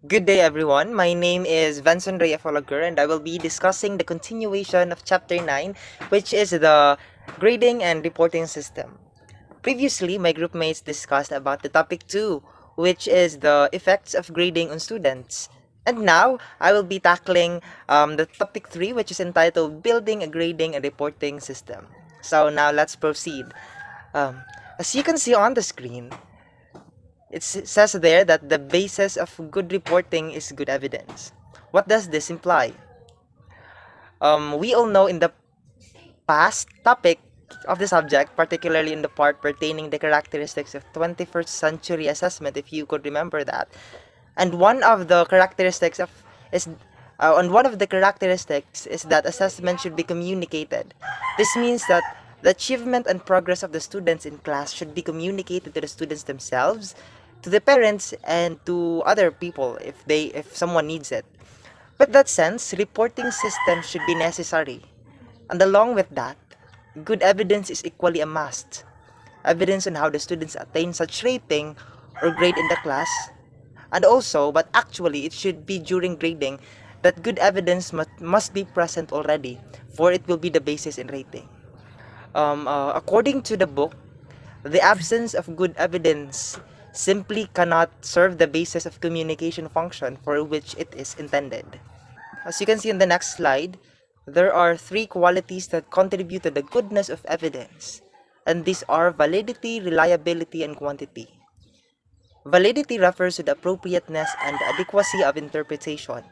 Good day, everyone. My name is Vincent Reyefolagur, and I will be discussing the continuation of Chapter 9, which is the grading and reporting system. Previously, my group mates discussed about the topic 2, which is the effects of grading on students. And now, I will be tackling the topic 3, which is entitled Building a Grading and Reporting System. So now, let's proceed. Um, as you can see on the screen, it says there that the basis of good reporting is good evidence. What does this imply? We all know in the past topic of the subject, particularly in the part pertaining the characteristics of 21st century assessment, if you could remember that. And one of the characteristics of is and one of the characteristics is that assessment should be communicated. This means that the achievement and progress of the students in class should be communicated to the students themselves, to the parents, and to other people if someone needs it. With that sense, reporting systems should be necessary. And along with that, good evidence is equally a must. Evidence on how the students attain such rating or grade in the class. And also, but actually, it should be during grading that good evidence must be present already, for it will be the basis in rating. According to the book, the absence of good evidence simply cannot serve the basis of communication function for which it is intended. As you can see in the next slide, there are three qualities that contribute to the goodness of evidence, and these are validity, reliability, and quantity. Validity refers to the appropriateness and adequacy of interpretation.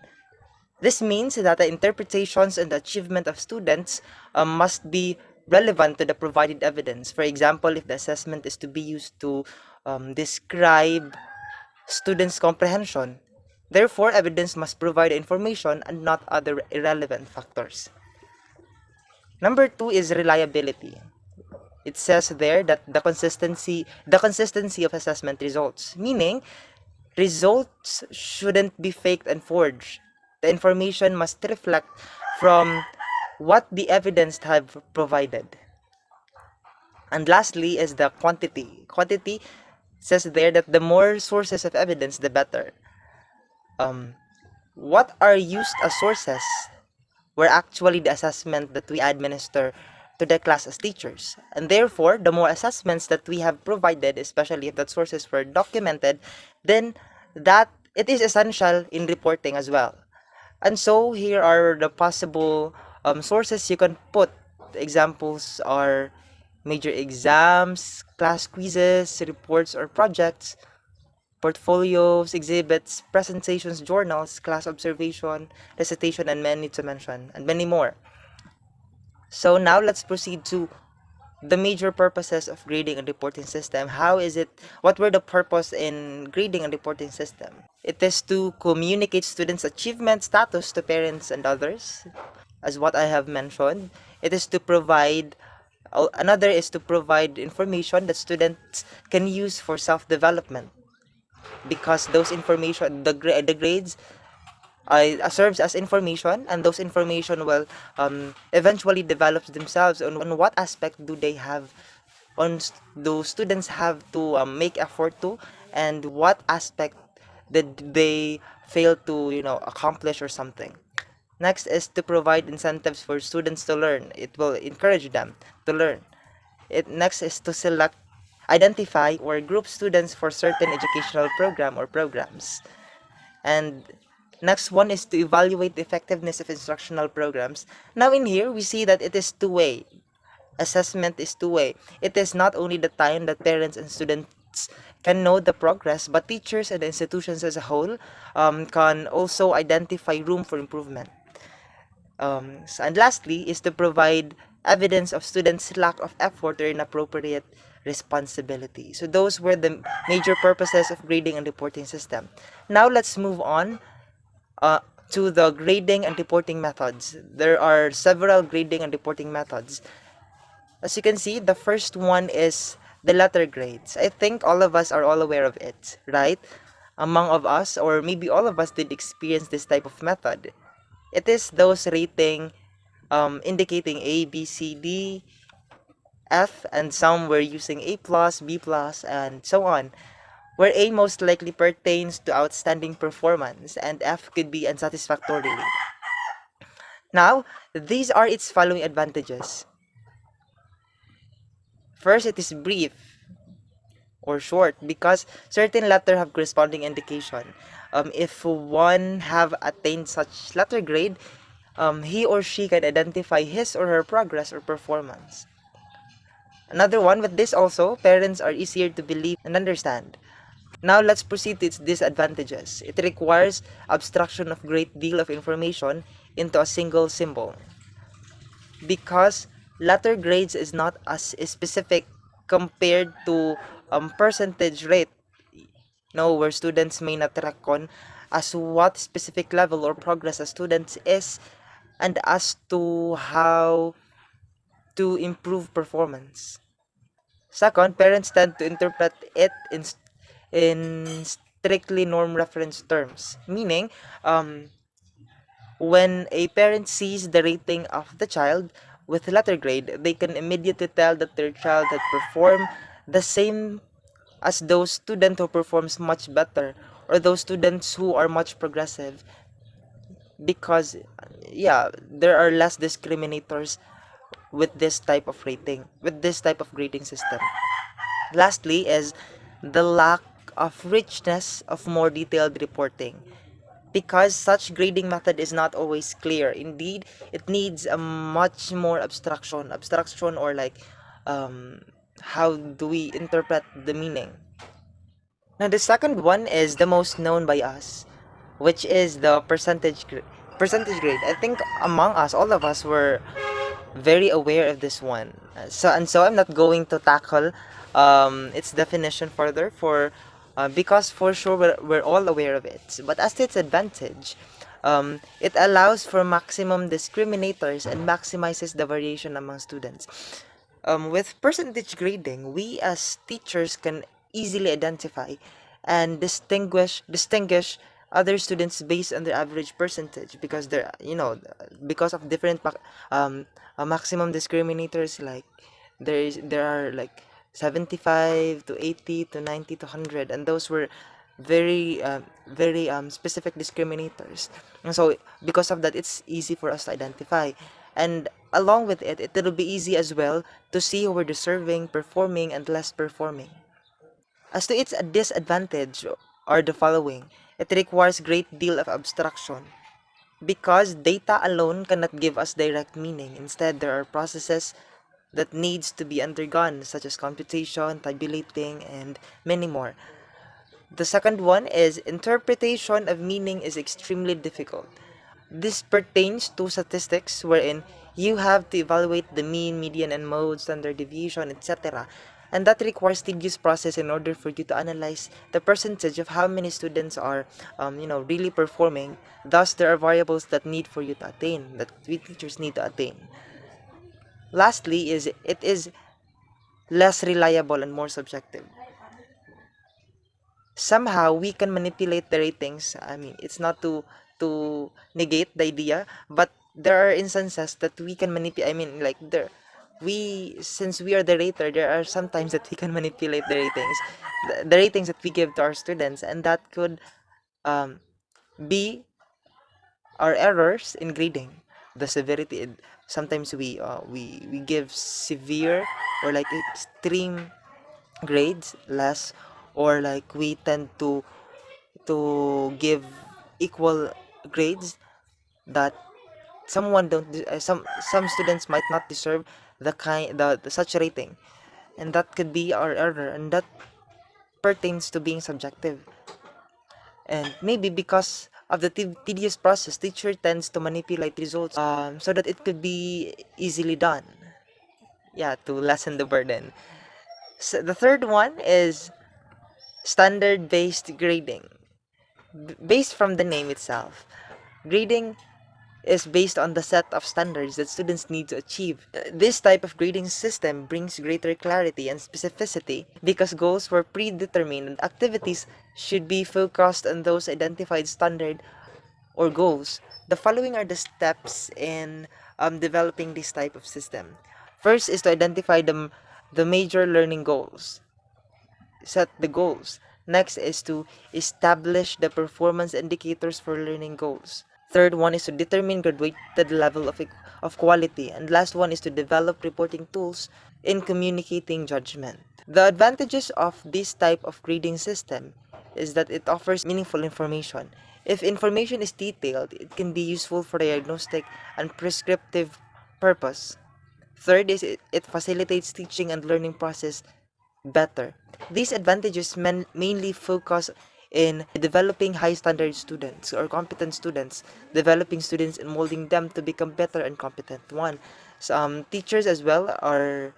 This means that the interpretations and the achievement of students must be relevant to the provided evidence. For example, if the assessment is to be used to describe students' comprehension, therefore evidence must provide information and not other irrelevant factors. Number two is reliability. It says there that the consistency of assessment results, meaning results shouldn't be faked and forged. The information must reflect from what the evidence have provided. And lastly is the quantity. Quantity says there that the more sources of evidence, the better. Um, what are used as sources were actually the assessment that we administer to the class as teachers. And therefore, the more assessments that we have provided, especially if that sources were documented, then that it is essential in reporting as well. And so here are the possible sources you can put. Examples are major exams, class quizzes, reports or projects, portfolios, exhibits, presentations, journals, class observation, recitation, and many to mention, and many more. So now let's proceed to the major purposes of grading and reporting system. What were the purpose in grading and reporting system? It is to communicate students' achievement status to parents and others, as what I have mentioned. It is to provide Another is to provide information that students can use for self-development, because those information the grades serves as information, and those information will eventually develop themselves on what aspect do they have do students have to make effort to, and what aspect did they fail to accomplish or something. Next is to provide incentives for students to learn. It will encourage them to learn. Next is to identify or group students for certain educational program or programs. And next one is to evaluate the effectiveness of instructional programs. Now in here, we see that it is two-way. Assessment is two-way. It is not only the time that parents and students can know the progress, but teachers and institutions as a whole can also identify room for improvement. And lastly is to provide evidence of students' lack of effort or inappropriate responsibility. So those were the major purposes of grading and reporting system. Now let's move on uh, to the grading and reporting methods. There are several grading and reporting methods. As you can see, the first one is the letter grades. I think all of us are all aware of it, right? Among of us, or maybe all of us, did experience this type of method. It is those rating indicating A, B, C, D, F, and some were using A plus, B plus, and so on. where A most likely pertains to outstanding performance and F could be unsatisfactorily. Now, these are its following advantages. First, it is brief or short because certain letter have corresponding indication. If one have attained such letter grade, he or she can identify his or her progress or performance. Another one with this also, parents are easier to believe and understand. Now let's proceed to its disadvantages. It requires abstraction of great deal of information into a single symbol. Because letter grades is not as specific compared to percentage rate, no, where students may not reckon as what specific level or progress a student is and as to how to improve performance. Second, parents tend to interpret it in strictly norm reference terms, meaning when a parent sees the rating of the child with letter grade, they can immediately tell that their child had performed the same as those students who performs much better or those students who are much progressive because yeah, there are less discriminators with this type of rating, with this type of grading system. Lastly is the lack of richness of more detailed reporting. Because such grading method is not always clear. Indeed, it needs a much more abstraction or like um, how do we interpret the meaning. Now the second one is the most known by us, which is the percentage grade. I think among us, all of us were very aware of this one. So I'm not going to tackle its definition further for because for sure we're all aware of it. But as to its advantage, it allows for maximum discriminators and maximizes the variation among students. With percentage grading, we as teachers can easily identify and distinguish other students based on their average percentage because they're because of different maximum discriminators like there are like 75 to 80 to 90 to 100 and those were very specific discriminators, and so because of that it's easy for us to identify, and along with it it'll be easy as well to see who are deserving, performing, and less performing. As to its disadvantage are the following: it requires great deal of abstraction because data alone cannot give us direct meaning. Instead, there are processes that needs to be undergone such as computation, tabulating, and many more. The second one is interpretation of meaning is extremely difficult. This pertains to statistics wherein you have to evaluate the mean, median, and mode, standard deviation, etc. And that requires tedious process in order for you to analyze the percentage of how many students are, really performing. Thus, there are variables that need for you to attain, that we teachers need to attain. Lastly, is it is less reliable and more subjective. Somehow we can manipulate the ratings. I mean, it's not to negate the idea, but there are instances that we can manipulate. I mean, like there, we since we are the rater, there are sometimes that we can manipulate the ratings, the ratings that we give to our students, and that could um, be our errors in grading. The severity. Sometimes we give severe or like extreme grades less, or like we tend to give equal grades that someone don't some students might not deserve the such rating, and that could be our error, and that pertains to being subjective. And maybe because of the tedious process, teacher tends to manipulate results so that it could be easily done, yeah, to lessen the burden. So the third one is standard based grading. Based from the name itself, grading is based on the set of standards that students need to achieve. This type of grading system brings greater clarity and specificity because goals were predetermined and activities should be focused on those identified standard or goals. The following are the steps in developing this type of system. First is to identify the major learning goals. Set the goals. Next is to establish the performance indicators for learning goals. Third one is to determine graduated level of quality. And last one is to develop reporting tools in communicating judgment. The advantages of this type of grading system is that it offers meaningful information. If information is detailed, it can be useful for diagnostic and prescriptive purpose. Third is it facilitates teaching and learning process better. These advantages mainly focus in developing high standard students or competent students, developing students and molding them to become better and competent one. Teachers as well are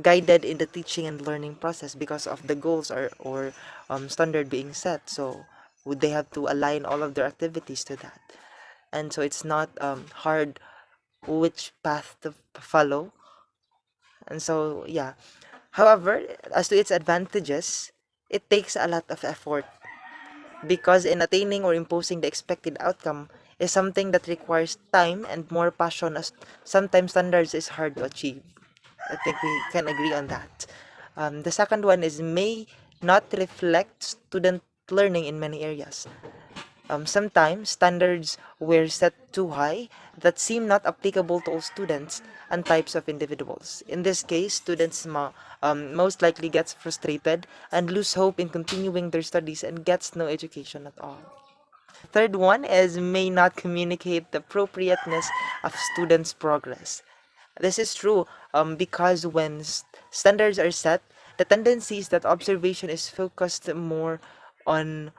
guided in the teaching and learning process because of the goals or standard being set. So would they have to align all of their activities to that? And so it's not hard which path to follow. And so yeah. However, as to its advantages, it takes a lot of effort because in attaining or imposing the expected outcome is something that requires time and more passion, as sometimes standards is hard to achieve. I think we can agree on that. The second one is may not reflect student learning in many areas. Sometimes standards were set too high that seem not applicable to all students and types of individuals. In this case, students most likely gets frustrated and lose hope in continuing their studies and gets no education at all. Third one is may not communicate the appropriateness of students' progress. This is true because when standards are set, the tendency is that observation is focused more on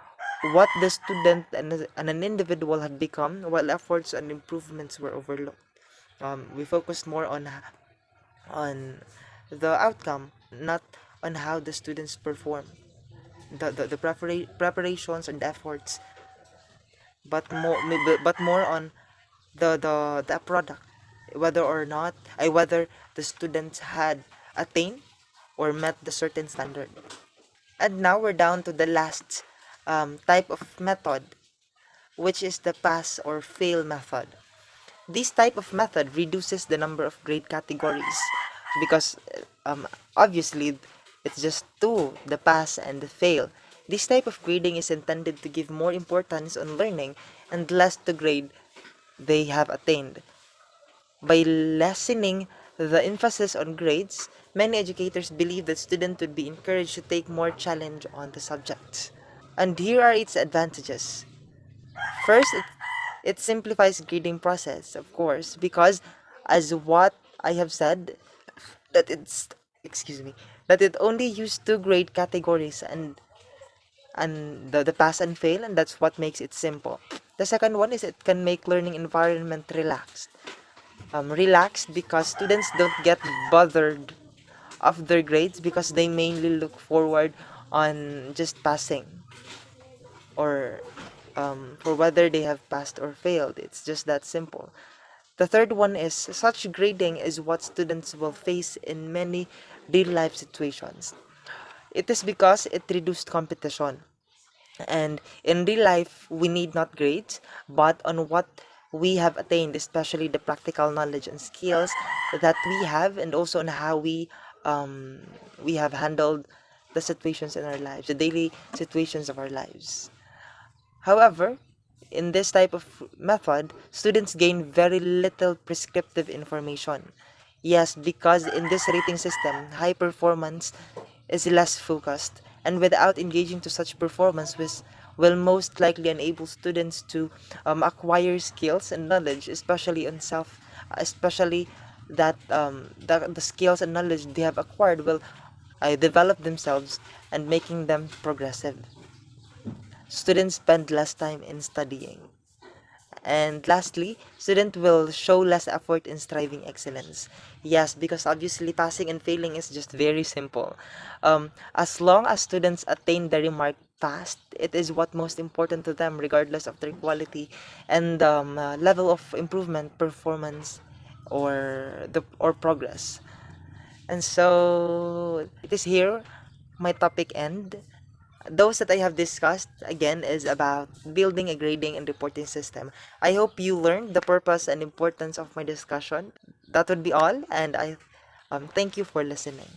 what the student and an individual had become, while efforts and improvements were overlooked. We focused more on the outcome, not on how the students perform, the preparations and efforts, but more on the product, whether the students had attained or met the certain standard. And now we're down to the last type of method, which is the pass or fail method. This type of method reduces the number of grade categories because obviously it's just two, the pass and the fail. This type of grading is intended to give more importance on learning and less to grade they have attained. By lessening the emphasis on grades, many educators believe that students would be encouraged to take more challenge on the subject. And here are its advantages. First, it simplifies grading process, of course, because as what I have said, that it's excuse me, that it only used two grade categories and the pass and fail, and that's what makes it simple. The second one is it can make learning environment relaxed. Relaxed because students don't get bothered of their grades because they mainly look forward on just passing or for whether they have passed or failed. It's just that simple. The third one is such grading is what students will face in many real life situations. It is because it reduced competition. And in real life, we need not grades, but on what we have attained, especially the practical knowledge and skills that we have, and also on how we have handled the situations in our lives, the daily situations of our lives. However, in this type of method, students gain very little prescriptive information. Yes, because in this rating system, high performance is less focused, and without engaging to such performance will most likely enable students to acquire skills and knowledge, especially that the skills and knowledge they have acquired will develop themselves and making them progressive. Students spend less time in studying. And lastly, student will show less effort in striving excellence. Yes, because obviously passing and failing is just very simple. As long as students attain the remark passed, it is what most important to them, regardless of their quality and level of improvement, performance, or progress. And so it is here my topic end. Those that I have discussed again is about building a grading and reporting system. I hope you learned the purpose and importance of my discussion. That would be all, and I thank you for listening.